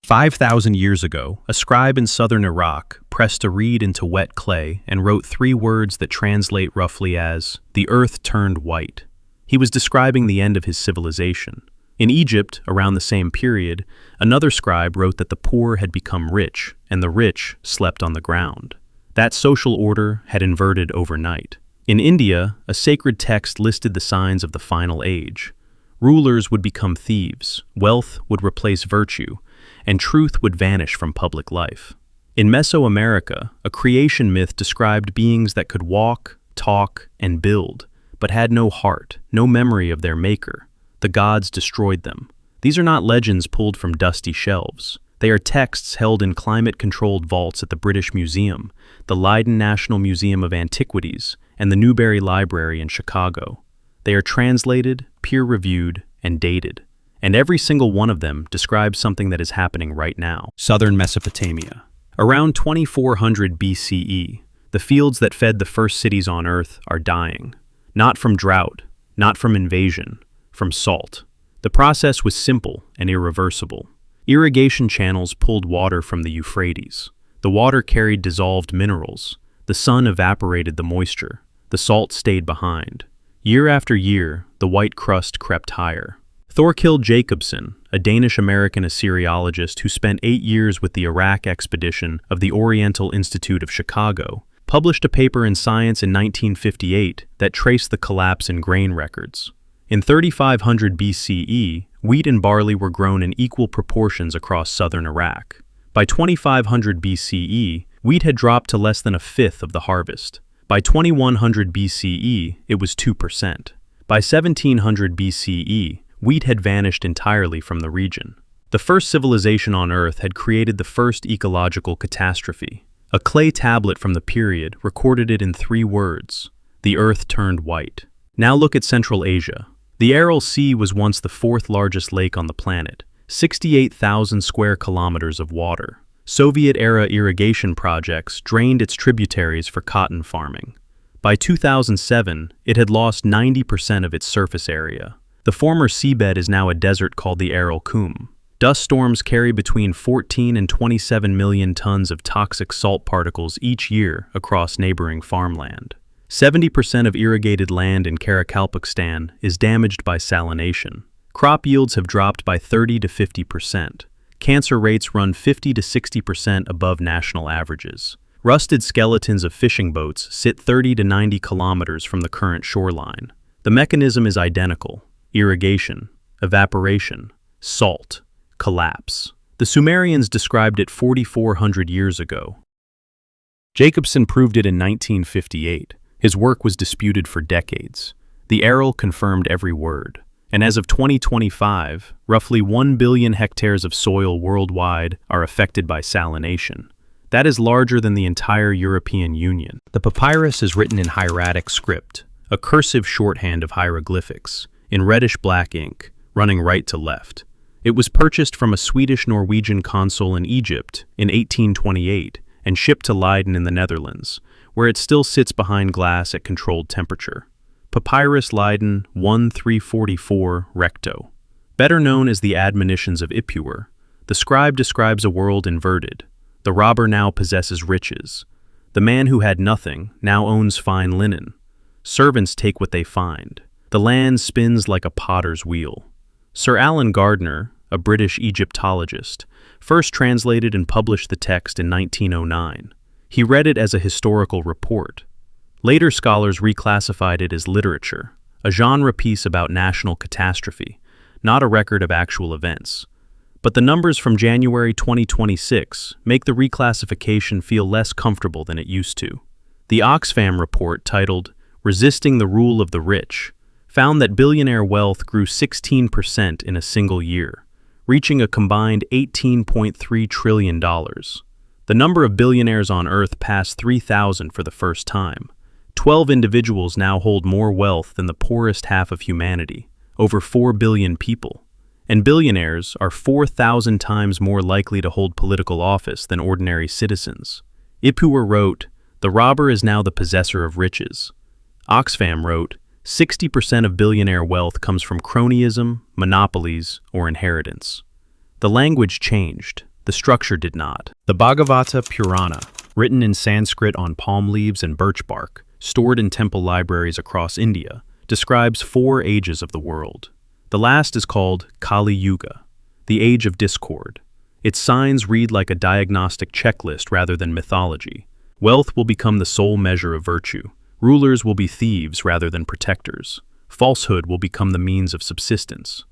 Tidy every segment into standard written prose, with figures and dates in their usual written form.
5,000 years ago, a scribe in southern Iraq pressed a reed into wet clay and wrote 3 words that translate roughly as, "The earth turned white." He was describing the end of his civilization. In Egypt, around the same period, another scribe wrote that the poor had become rich and the rich slept on the ground. That social order had inverted overnight. In India, a sacred text listed the signs of the final age. Rulers would become thieves, wealth would replace virtue, and truth would vanish from public life. In Mesoamerica, a creation myth described beings that could walk, talk, and build, but had no heart, no memory of their maker. The gods destroyed them. These are not legends pulled from dusty shelves. They are texts held in climate-controlled vaults at the British Museum, the Leiden National Museum of Antiquities, and the Newberry Library in Chicago. They are translated, peer-reviewed, and dated. And every single one of them describes something that is happening right now. Southern Mesopotamia. Around 2400 BCE, the fields that fed the first cities on Earth are dying. Not from drought, not from invasion, from salt. The process was simple and irreversible. Irrigation channels pulled water from the Euphrates. The water carried dissolved minerals. The sun evaporated the moisture. The salt stayed behind. Year after year, the white crust crept higher. Thorkild Jacobsen, a Danish-American Assyriologist who spent 8 years with the Iraq expedition of the Oriental Institute of Chicago, published a paper in Science in 1958 that traced the collapse in grain records. In 3500 BCE, wheat and barley were grown in equal proportions across southern Iraq. By 2500 BCE, wheat had dropped to less than a fifth of the harvest. By 2100 BCE, it was 2%. By 1700 BCE, wheat had vanished entirely from the region. The first civilization on Earth had created the first ecological catastrophe. A clay tablet from the period recorded it in 3 words: "The earth turned white." Now look at Central Asia. The Aral Sea was once the 4th largest lake on the planet, 68,000 square kilometers of water. Soviet-era irrigation projects drained its tributaries for cotton farming. By 2007, it had lost 90% of its surface area. The former seabed is now a desert called the Aral Qum. Dust storms carry between 14 and 27 million tons of toxic salt particles each year across neighboring farmland. 70% of irrigated land in Karakalpakstan is damaged by salination. Crop yields have dropped by 30 to 50%. Cancer rates run 50 to 60% above national averages. Rusted skeletons of fishing boats sit 30 to 90 kilometers from the current shoreline. The mechanism is identical: irrigation, evaporation, salt, collapse. The Sumerians described it 4,400 years ago. Jacobsen proved it in 1958. His work was disputed for decades. The Aral confirmed every word. And as of 2025, roughly 1 billion hectares of soil worldwide are affected by salination. That is larger than the entire European Union. The papyrus is written in hieratic script, a cursive shorthand of hieroglyphics, in reddish-black ink, running right to left. It was purchased from a Swedish-Norwegian consul in Egypt in 1828 and shipped to Leiden in the Netherlands, where it still sits behind glass at controlled temperature. Papyrus Leiden 1344 recto. Better known as the Admonitions of Ipuwer, the scribe describes a world inverted. The robber now possesses riches. The man who had nothing now owns fine linen. Servants take what they find. The land spins like a potter's wheel. Sir Alan Gardner, a British Egyptologist, first translated and published the text in 1909. He read it as a historical report. Later scholars reclassified it as literature, a genre piece about national catastrophe, not a record of actual events. But the numbers from January 2026 make the reclassification feel less comfortable than it used to. The Oxfam report, titled "Resisting the Rule of the Rich," found that billionaire wealth grew 16% in a single year, reaching a combined $18.3 trillion. The number of billionaires on Earth passed 3,000 for the first time. 12 individuals now hold more wealth than the poorest half of humanity, over 4 billion people. And billionaires are 4,000 times more likely to hold political office than ordinary citizens. Ipuwer wrote, "The robber is now the possessor of riches." Oxfam wrote, 60% of billionaire wealth comes from cronyism, monopolies, or inheritance. The language changed. the structure did not. The Bhagavata Purana, written in Sanskrit on palm leaves and birch bark, stored in temple libraries across India, describes 4 ages of the world. The last is called Kali Yuga, the age of discord. Its signs read like a diagnostic checklist rather than mythology. Wealth will become the sole measure of virtue. Rulers will be thieves rather than protectors. Falsehood will become the means of subsistence.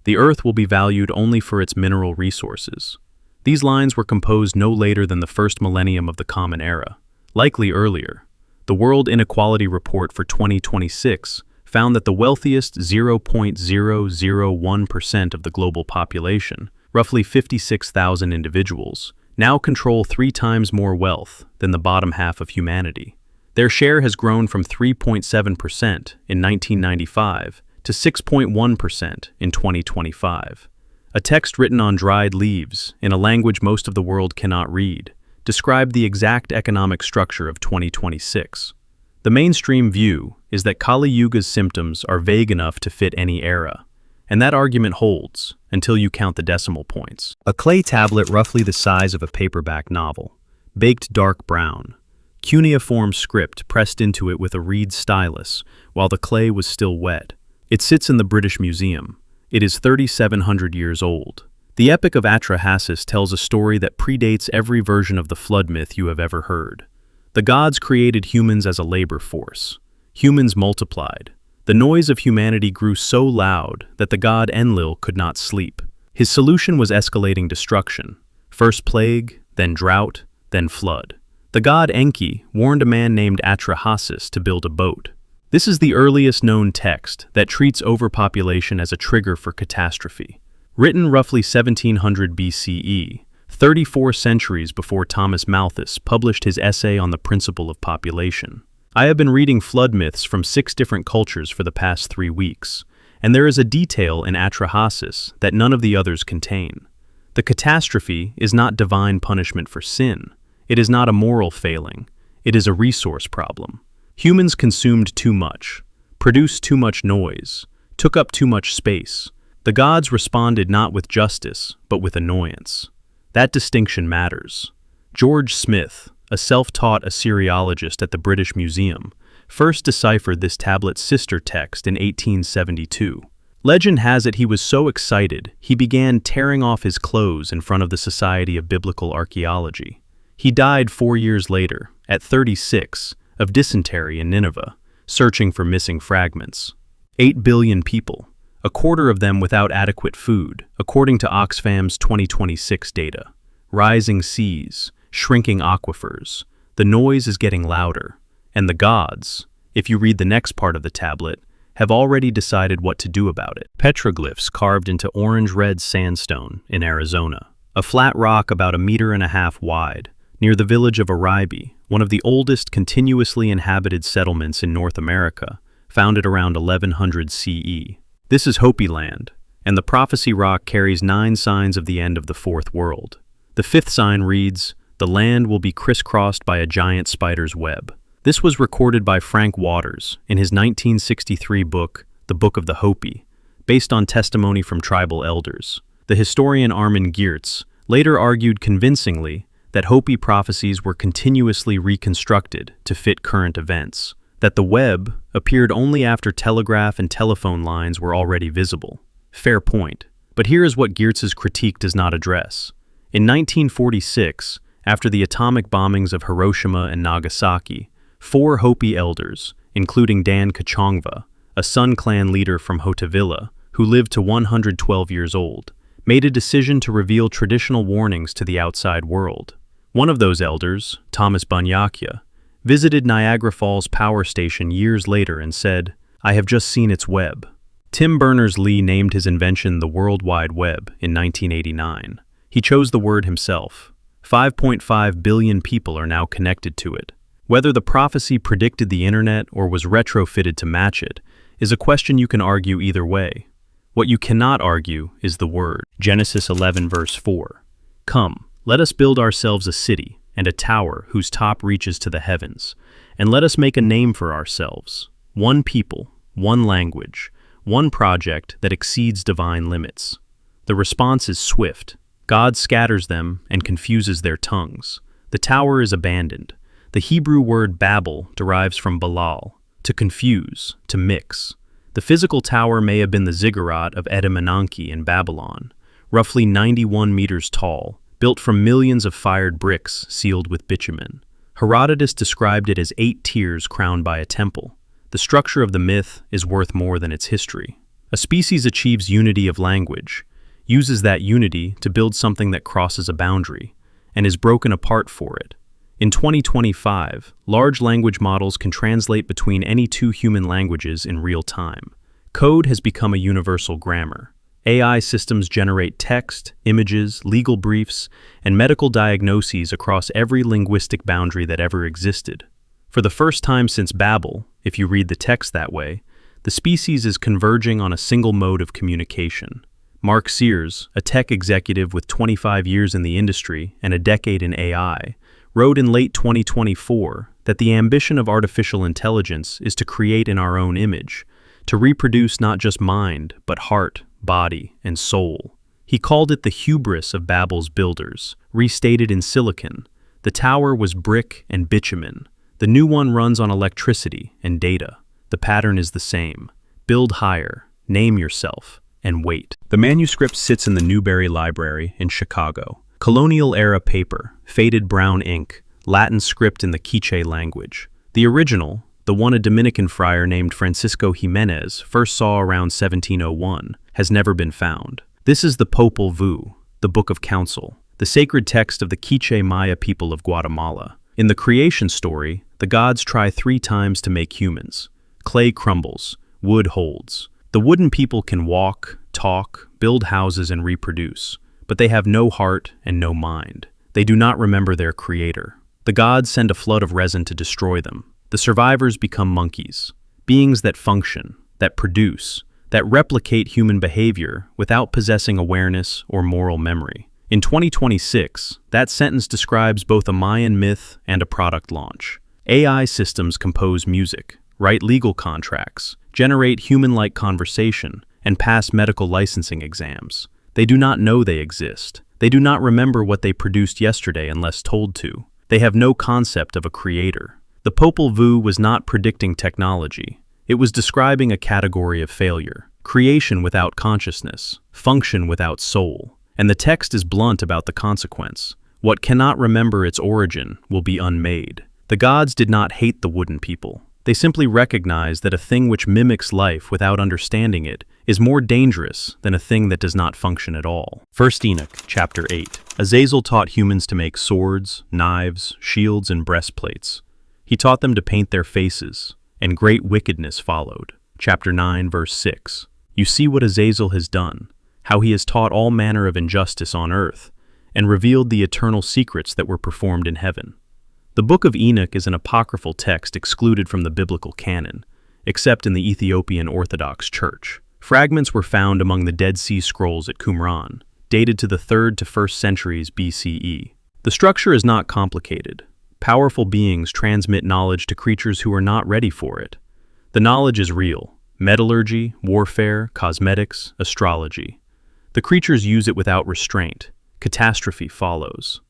The earth will be valued only for its mineral resources. These lines were composed no later than the first millennium of the Common Era, likely earlier. The World Inequality Report for 2026 found that the wealthiest 0.001% of the global population, roughly 56,000 individuals, now control 3 times more wealth than the bottom half of humanity. Their share has grown from 3.7% in 1995 to 6.1% in 2025. A text written on dried leaves, in a language most of the world cannot read, described the exact economic structure of 2026. The mainstream view is that Kali Yuga's symptoms are vague enough to fit any era, and that argument holds until you count the decimal points. A clay tablet roughly the size of a paperback novel, baked dark brown, cuneiform script pressed into it with a reed stylus while the clay was still wet. It sits in the British Museum. It is 3,700 years old. The Epic of Atrahasis tells a story that predates every version of the flood myth you have ever heard. The gods created humans as a labor force. Humans multiplied. The noise of humanity grew so loud that the god Enlil could not sleep. His solution was escalating destruction. First plague, then drought, then flood. The god Enki warned a man named Atrahasis to build a boat. This is the earliest known text that treats overpopulation as a trigger for catastrophe. Written roughly 1700 BCE, 34 centuries before Thomas Malthus published his essay on the principle of population. I have been reading flood myths from 6 different cultures for the past 3 weeks, and there is a detail in Atrahasis that none of the others contain. The catastrophe is not divine punishment for sin. It is not a moral failing. It is a resource problem. Humans consumed too much, produced too much noise, took up too much space. The gods responded not with justice, but with annoyance. That distinction matters. George Smith, a self-taught Assyriologist at the British Museum, first deciphered this tablet's sister text in 1872. Legend has it he was so excited he began tearing off his clothes in front of the Society of Biblical Archaeology. He died 4 years later, at 36, of dysentery in Nineveh, searching for missing fragments. 8 billion people, a quarter of them without adequate food, according to Oxfam's 2026 data. Rising seas, shrinking aquifers, the noise is getting louder, and the gods, if you read the next part of the tablet, have already decided what to do about it. Petroglyphs carved into orange-red sandstone in Arizona, a flat rock about 1.5 meters wide, near the village of Aribe, one of the oldest continuously inhabited settlements in North America, founded around 1100 CE. This is Hopi land, and the prophecy rock carries 9 signs of the end of the 4th world. The 5th sign reads, "The land will be crisscrossed by a giant spider's web." This was recorded by Frank Waters in his 1963 book, The Book of the Hopi, based on testimony from tribal elders. The historian Armin Geertz later argued convincingly that Hopi prophecies were continuously reconstructed to fit current events, that the web appeared only after telegraph and telephone lines were already visible. Fair point. But here is what Geertz's critique does not address. In 1946, after the atomic bombings of Hiroshima and Nagasaki, 4 Hopi elders, including Dan Kachongva, a Sun Clan leader from Hotavilla, who lived to 112 years old, made a decision to reveal traditional warnings to the outside world. One of those elders, Thomas Bunyakya, visited Niagara Falls Power Station years later and said, "I have just seen its web." Tim Berners-Lee named his invention the World Wide Web in 1989. He chose the word himself. 5.5 billion people are now connected to it. Whether the prophecy predicted the internet or was retrofitted to match it is a question you can argue either way. What you cannot argue is the word. Genesis 11 verse 4. "Come, let us build ourselves a city and a tower whose top reaches to the heavens, and let us make a name for ourselves, one people, one language, one project that exceeds divine limits." The response is swift. God scatters them and confuses their tongues. The tower is abandoned. The Hebrew word Babel derives from Balal, to confuse, to mix. The physical tower may have been the ziggurat of Etemenanke in Babylon, roughly 91 meters tall, built from millions of fired bricks sealed with bitumen. Herodotus described it as 8 tiers crowned by a temple. The structure of the myth is worth more than its history. A species achieves unity of language, uses that unity to build something that crosses a boundary, and is broken apart for it. In 2025, large language models can translate between any 2 human languages in real time. Code has become a universal grammar. AI systems generate text, images, legal briefs, and medical diagnoses across every linguistic boundary that ever existed. For the first time since Babel, if you read the text that way, the species is converging on a single mode of communication. Mark Sears, a tech executive with 25 years in the industry and a decade in AI, wrote in late 2024 that the ambition of artificial intelligence is to create in our own image, to reproduce not just mind, but heart, body, and soul. He called it the hubris of Babel's builders, restated in silicon. The tower was brick and bitumen. The new one runs on electricity and data. The pattern is the same. Build higher, name yourself, and wait. The manuscript sits in the Newberry Library in Chicago. Colonial-era paper, faded brown ink, Latin script in the Quiche language. The original, the one a Dominican friar named Francisco Jimenez first saw around 1701, has never been found. This is the Popol Vuh, the Book of Counsel, the sacred text of the Quiche Maya people of Guatemala. In the creation story, the gods try 3 times to make humans. Clay crumbles, wood holds. The wooden people can walk, talk, build houses, and reproduce, but they have no heart and no mind. They do not remember their creator. The gods send a flood of resin to destroy them. The survivors become monkeys, beings that function, that produce, that replicate human behavior without possessing awareness or moral memory. In 2026, that sentence describes both a Mayan myth and a product launch. AI systems compose music, write legal contracts, generate human-like conversation, and pass medical licensing exams. They do not know they exist. They do not remember what they produced yesterday unless told to. They have no concept of a creator. The Popol Vuh was not predicting technology. It was describing a category of failure. Creation without consciousness, function without soul. And the text is blunt about the consequence. What cannot remember its origin will be unmade. The gods did not hate the wooden people. They simply recognized that a thing which mimics life without understanding it is more dangerous than a thing that does not function at all. 1 Enoch, chapter 8. Azazel taught humans to make swords, knives, shields, and breastplates. He taught them to paint their faces, and great wickedness followed. Chapter 9, verse 6. You see what Azazel has done, how he has taught all manner of injustice on earth, and revealed the eternal secrets that were performed in heaven. The Book of Enoch is an apocryphal text excluded from the biblical canon, except in the Ethiopian Orthodox Church. Fragments were found among the Dead Sea Scrolls at Qumran, dated to the 3rd to 1st centuries BCE. The structure is not complicated. Powerful beings transmit knowledge to creatures who are not ready for it. The knowledge is real: metallurgy, warfare, cosmetics, astrology. The creatures use it without restraint. Catastrophe follows.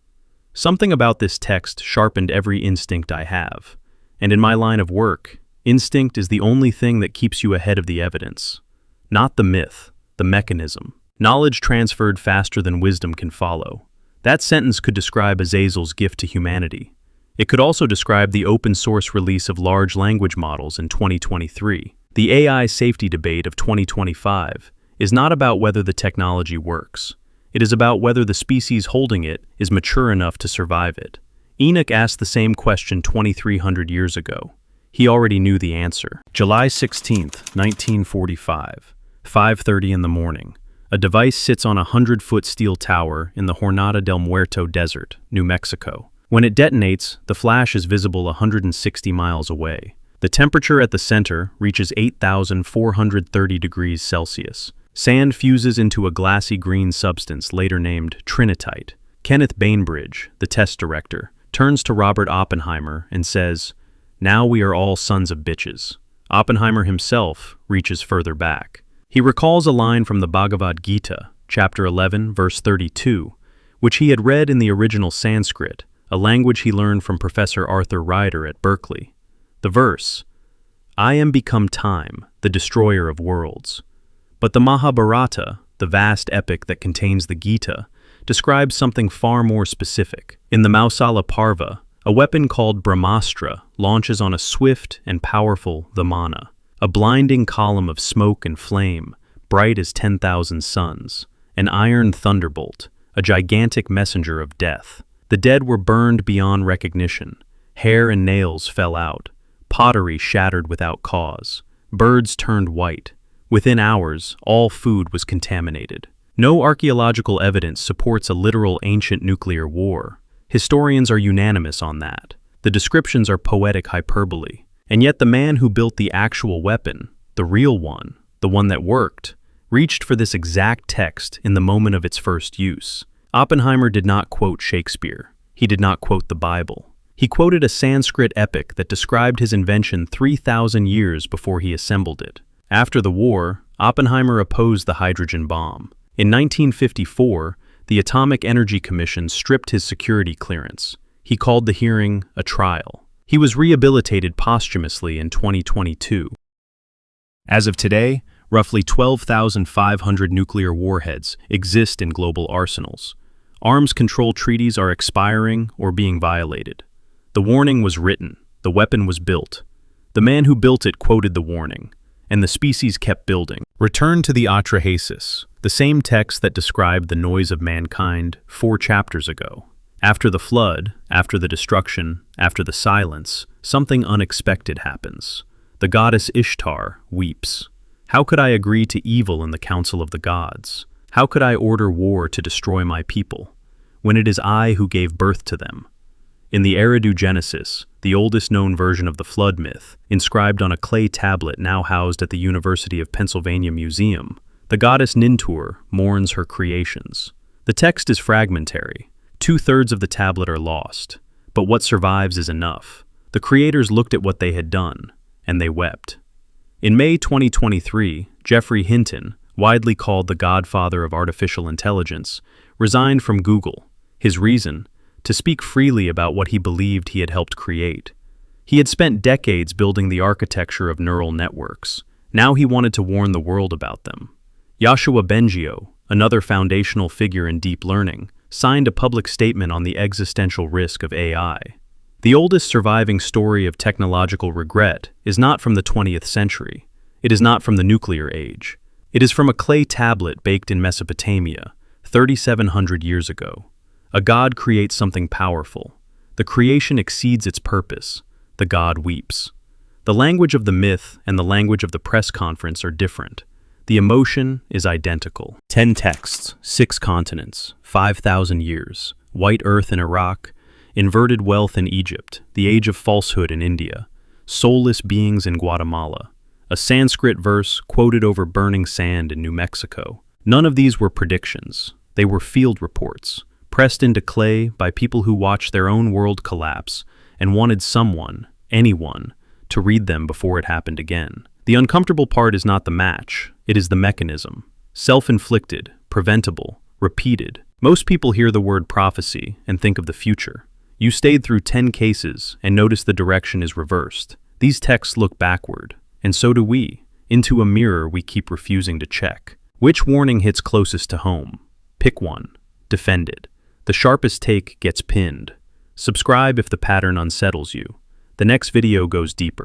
Something about this text sharpened every instinct I have. And in my line of work, instinct is the only thing that keeps you ahead of the evidence. Not the myth, the mechanism. Knowledge transferred faster than wisdom can follow. That sentence could describe Azazel's gift to humanity. It could also describe the open-source release of large language models in 2023. The AI safety debate of 2025 is not about whether the technology works. It is about whether the species holding it is mature enough to survive it. Enoch asked the same question 2,300 years ago. He already knew the answer. July 16th, 1945, 5:30 in the morning. A device sits on a 100-foot steel tower in the Jornada del Muerto Desert, New Mexico. When it detonates, the flash is visible 160 miles away. The temperature at the center reaches 8,430 degrees Celsius. Sand fuses into a glassy green substance later named trinitite. Kenneth Bainbridge, the test director, turns to Robert Oppenheimer and says, "Now we are all sons of bitches." Oppenheimer himself reaches further back. He recalls a line from the Bhagavad Gita, chapter 11, verse 32, which he had read in the original Sanskrit, a language he learned from Professor Arthur Ryder at Berkeley. The verse, "I am become time, the destroyer of worlds." But the Mahabharata, the vast epic that contains the Gita, describes something far more specific. In the Mausala Parva, a weapon called Brahmastra launches on a swift and powerful Vimana, a blinding column of smoke and flame, bright as 10,000 suns, an iron thunderbolt, a gigantic messenger of death. The dead were burned beyond recognition, hair and nails fell out, pottery shattered without cause, birds turned white. Within hours, all food was contaminated. No archaeological evidence supports a literal ancient nuclear war. Historians are unanimous on that. The descriptions are poetic hyperbole. And yet the man who built the actual weapon, the real one, the one that worked, reached for this exact text in the moment of its first use. Oppenheimer did not quote Shakespeare. He did not quote the Bible. He quoted a Sanskrit epic that described his invention 3,000 years before he assembled it. After the war, Oppenheimer opposed the hydrogen bomb. In 1954, the Atomic Energy Commission stripped his security clearance. He called the hearing a trial. He was rehabilitated posthumously in 2022. As of today, roughly 12,500 nuclear warheads exist in global arsenals. Arms control treaties are expiring or being violated. The warning was written, the weapon was built. The man who built it quoted the warning, and the species kept building. Return to the Atrahasis, the same text that described the noise of mankind 4 chapters ago. After the flood, after the destruction, after the silence, something unexpected happens. The goddess Ishtar weeps. How could I agree to evil in the council of the gods? How could I order war to destroy my people, when it is I who gave birth to them? In the Eridu Genesis, the oldest known version of the flood myth, inscribed on a clay tablet now housed at the University of Pennsylvania Museum, the goddess Nintur mourns her creations. The text is fragmentary. 2/3 of the tablet are lost, but what survives is enough. The creators looked at what they had done, and they wept. In May 2023, Geoffrey Hinton, widely called the godfather of artificial intelligence, resigned from Google. His reason? To speak freely about what he believed he had helped create. He had spent decades building the architecture of neural networks. Now he wanted to warn the world about them. Yoshua Bengio, another foundational figure in deep learning, signed a public statement on the existential risk of AI. The oldest surviving story of technological regret is not from the 20th century. It is not from the nuclear age. It is from a clay tablet baked in Mesopotamia, 3,700 years ago. A god creates something powerful. The creation exceeds its purpose. The god weeps. The language of the myth and the language of the press conference are different. The emotion is identical. 10 texts, 6 continents, 5,000 years, white earth in Iraq, inverted wealth in Egypt, the age of falsehood in India, soulless beings in Guatemala, a Sanskrit verse quoted over burning sand in New Mexico. None of these were predictions. They were field reports, pressed into clay by people who watched their own world collapse and wanted someone, anyone, to read them before it happened again. The uncomfortable part is not the match, it is the mechanism. Self-inflicted, preventable, repeated. Most people hear the word prophecy and think of the future. You stayed through 10 cases and notice the direction is reversed. These texts look backward, and so do we, into a mirror we keep refusing to check. Which warning hits closest to home? Pick one. Defend it. The sharpest take gets pinned. Subscribe if the pattern unsettles you. The next video goes deeper.